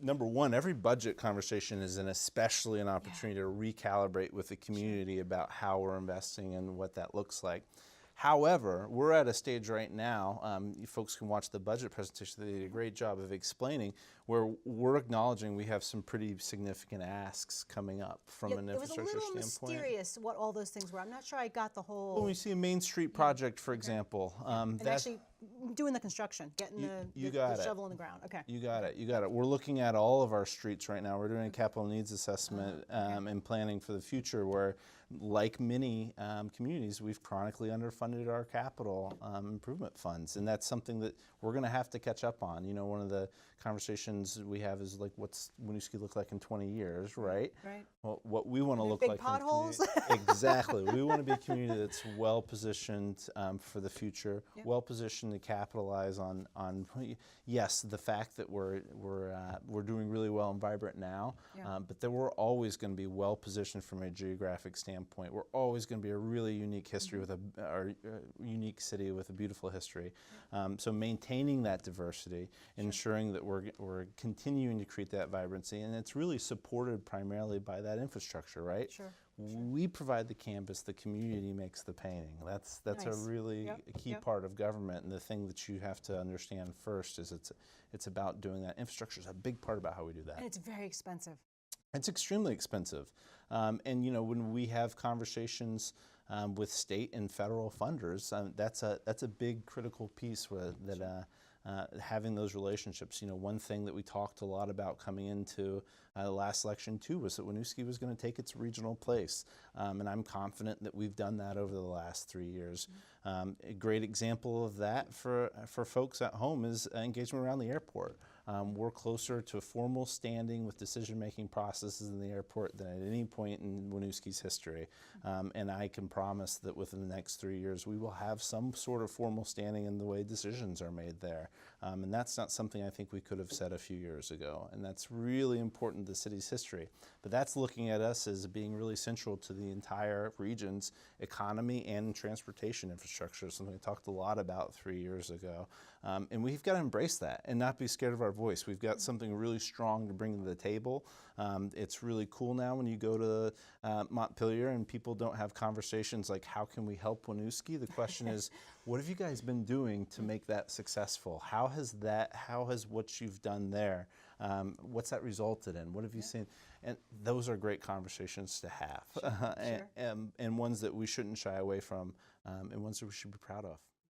number one, every budget conversation is especially an opportunity to recalibrate with the community about how we're investing and what that looks like. However, we're at a stage right now, you folks can watch the budget presentation, they did a great job of explaining, where we're acknowledging we have some pretty significant asks coming up from an infrastructure standpoint. It was a little mysterious what all those things were. I'm not sure I got the whole... When we see a Main Street project, for example. And actually doing the construction, getting the shovel in the ground. Okay. You got it, you got it. We're looking at all of our streets right now. We're doing a capital needs assessment and planning for the future where, like many communities, we've chronically underfunded our capital improvement funds. And that's something that we're going to have to catch up on. You know, one of the conversations we have is like, what's WINOOSKI look like in 20 years, right? Right. Well, what we want to look big like potholes? Exactly. We want to be a community that's well positioned for the future, well positioned to capitalize on yes, the fact that we're doing really well and vibrant now, but that we're always going to be well positioned from a geographic standpoint. We're always going to be a really unique history with a unique city with a beautiful history. So maintaining that diversity, ensuring that we're continuing to create that vibrancy, and it's really supported primarily by that infrastructure, right? Sure. We provide the canvas, the community makes the painting. That's Nice. a really key part of government, and the thing that you have to understand first is it's about doing that. Infrastructure is a big part about how we do that. And it's very expensive. It's extremely expensive. And you know, when we have conversations with state and federal funders, that's a big critical piece that having those relationships. You know, one thing that we talked a lot about coming into the last election too was that WINOOSKI was going to take its regional place, and I'm confident that we've done that over the last 3 years. A great example of that for folks at home is engagement around the airport. We're closer to formal standing with decision-making processes in the airport than at any point in WINOOSKI's history. And I can promise that within the next 3 years, we will have some sort of formal standing in the way decisions are made there. And that's not something I think we could have said a few years ago. And that's really important to the city's history. But that's looking at us as being really central to the entire region's economy and transportation infrastructure, something we talked a lot about 3 years ago. And we've got to embrace that and not be scared of our voice. We've got something really strong to bring to the table. It's really cool now when you go to Montpelier and people don't have conversations like, how can we help WINOOSKI? The question is, what have you guys been doing to make that successful? How has what you've done there, what's that resulted in? What have you seen? And those are great conversations to have, and ones that we shouldn't shy away from, and ones that we should be proud of.